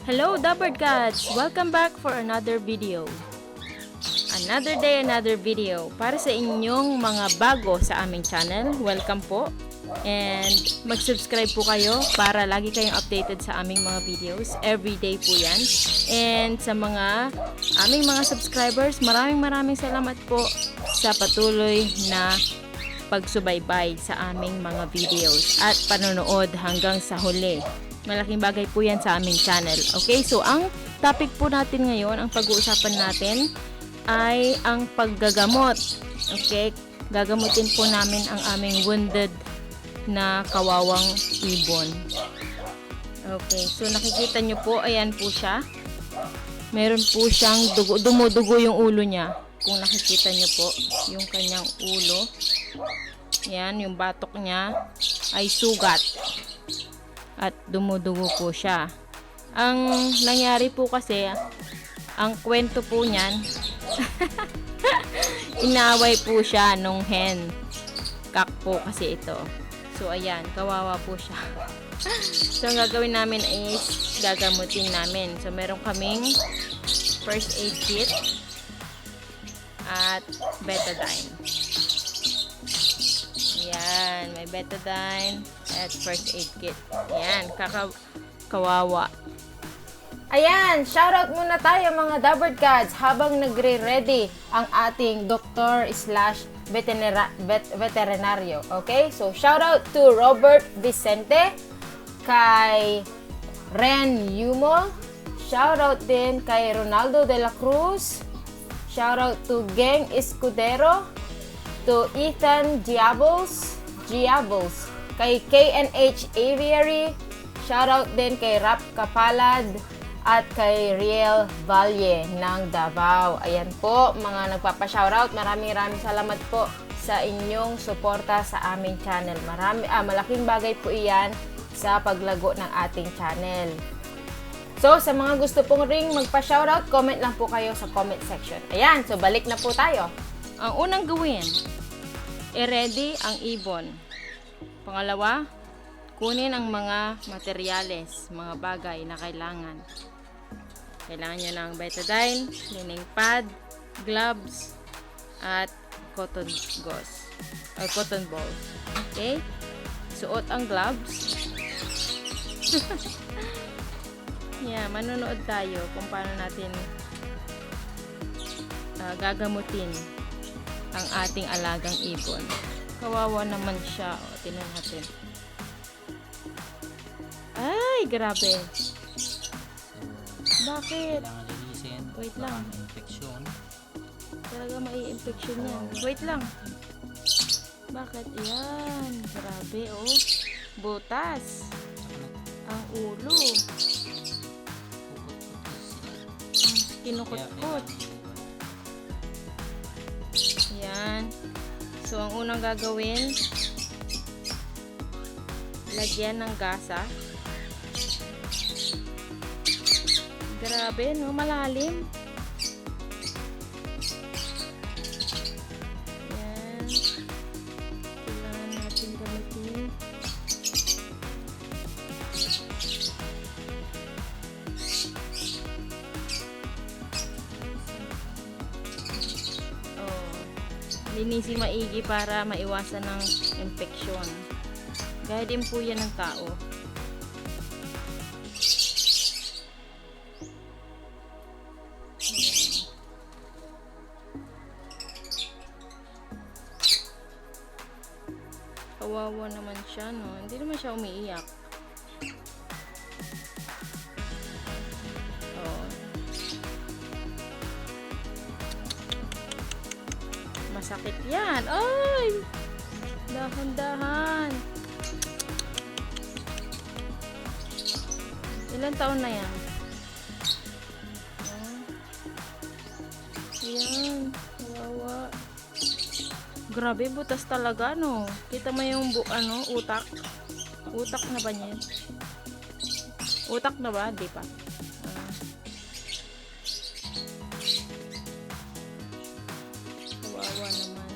Hello, Lovebird cats! Welcome back for another video. Another day, another video. Para sa inyong mga bago sa aming channel, welcome po. And mag-subscribe po kayo para lagi kayong updated sa aming mga videos. Everyday po yan. And sa mga aming mga subscribers, maraming salamat po sa patuloy na pagsubaybay sa aming mga videos at panonood hanggang sa huli. Malaking bagay po yan sa aming channel. Okay, so ang topic po natin ngayon, ang pag-uusapan natin ay ang paggagamot. Okay, gagamutin po namin ang aming wounded na kawawang ibon. Okay, so nakikita nyo po, ayan po siya. Meron po siyang dumudugo yung ulo niya. Kung nakikita nyo po, yung kanyang ulo. Ayan, yung batok niya ay sugat. At dumudugo po siya. Ang nangyari po kasi, ang kwento po niyan, inaway po siya nung hen. Kak po kasi ito. So ayan, kawawa po siya. So ang gagawin namin is gagamutin namin. So meron kaming first aid kit at betadine. Yan, may betadine at first aid kit. Yan, kawawa. Ayan, shoutout muna tayo mga Lovebird cats habang nagre-ready ang ating doktor / veterinaryo. Okay? So, shoutout to Robert Vicente, kay Ren Yumo, shoutout din kay Ronaldo de la Cruz, shoutout to Geng Escudero, to Ethan Giables, kay KNH Aviary, shoutout din kay Rap Kapalad, at kay Riel Valle ng Davao. Ayan po, mga nagpapa-shoutout. Maraming salamat po sa inyong suporta sa aming channel. Malaking bagay po iyan sa paglago ng ating channel. So, sa mga gusto pong ring magpa-shoutout, comment lang po kayo sa comment section. Ayan, so balik na po tayo. Ang unang gawin, i-ready ang ibon. Pangalawa, kunin ang mga materyales, mga bagay na kailangan. Kailangan nyo ng betadine, cleaning pad, gloves, at cotton gauze, or cotton balls. Okay? Suot ang gloves. Yeah, manonood tayo kung paano natin gagamutin ang ating alagang ibon. Kawawa naman siya. O, tingnan natin. Ay, grabe. Bakit? Kailangan linisin. Wait lang. Infeksyon. Talaga mai-infection yan. Wait lang. Bakit? Yan. Grabe, oh. Butas. Ang ulo. Kinukot-kot. Yan. So, ang unang gagawin, lagyan ng gasa. Grabe, no? Malalim. Yan. Kailangan natin gamitin. Linisin maigi para maiwasan ng infeksyon. Gaya din po yan ng tao. Kawawa naman siya, no? Hindi naman siya umiiyak. Masakit yan. Ay! Dahan-dahan. Ilan taon na yan? Ayan. Kawawa. Grabe, butas talaga, no? Kita mo yung utak. Utak na ba niya? Utak na ba? Di pa. Kawawa naman.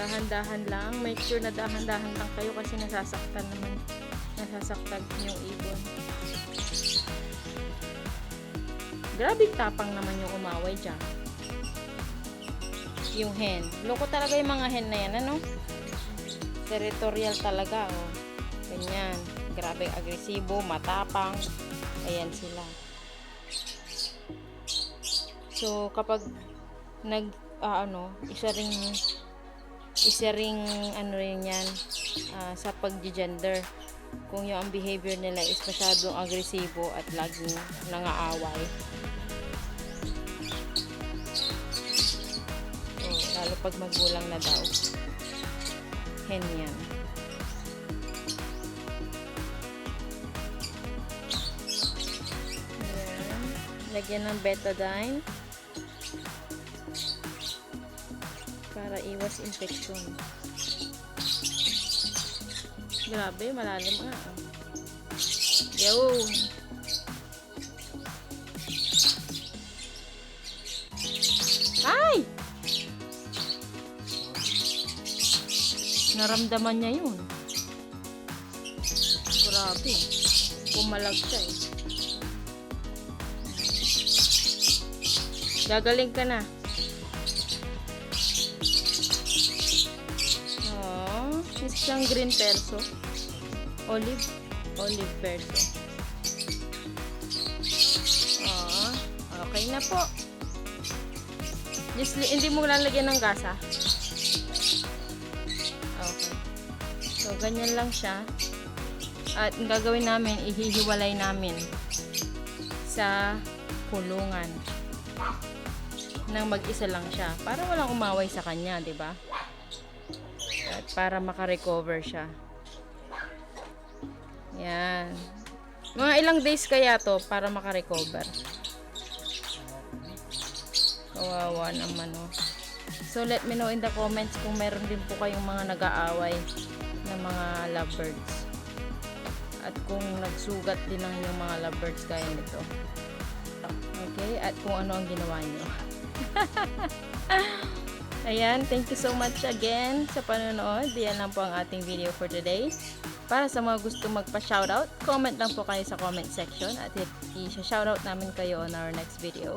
Dahan-dahan lang. Make sure na dahan-dahan lang kayo kasi nasasaktan yung ibon. Grabe tapang naman yung umaway dyan. Yung hen. Loko talaga yung mga hen na yan, ano? Territorial talaga, oh. Ganyan. Grabe agresibo, matapang. Ayan sila. So, kapag isa ring ano rin yan, sa pag-gender. Kung yung ang behavior nila is masyadong agresibo at laging nangaaway. So, lalo pag magulang na daw. Hen yan. Ayan. Lagyan ng betadine para iwas infection. Grabe, malalim nga. Yo! Ay! Naramdaman niya yun. Grabe. Pumalag siya eh. Gagaling ka na. Isang green perso. Olive perso. Okay na po. Just, hindi mo lalagyan ng gasa. Okay. So, ganyan lang siya. At ang gagawin namin, ihihiwalay namin sa kulungan. Nang mag-isa lang siya. Para walang umaway sa kanya, di ba? At para makarecover siya. Yan. Mga ilang days kaya to para makarecover. Kawawa naman, oh. So, let me know in the comments kung meron din po kayong mga nag-aaway na mga lovebirds. At kung nagsugat din ang inyong mga lovebirds gaya nito. Okay? At kung ano ang ginawa nyo. Ayan, thank you so much again sa panonood. Yan lang po ang ating video for today. Para sa mga gusto magpa-shoutout, comment lang po kayo sa comment section at i-shoutout namin kayo on our next video.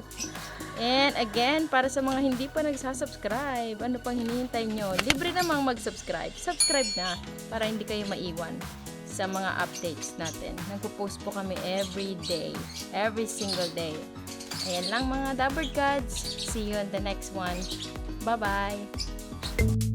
And again, para sa mga hindi pa nagsasubscribe, ano pang hinihintay nyo? Libre namang mag-subscribe. Subscribe na para hindi kayo maiwan sa mga updates natin. Nagpo-post po kami every day, every single day. Ayan lang mga Lovebird gods. See you on the next one. Bye-bye!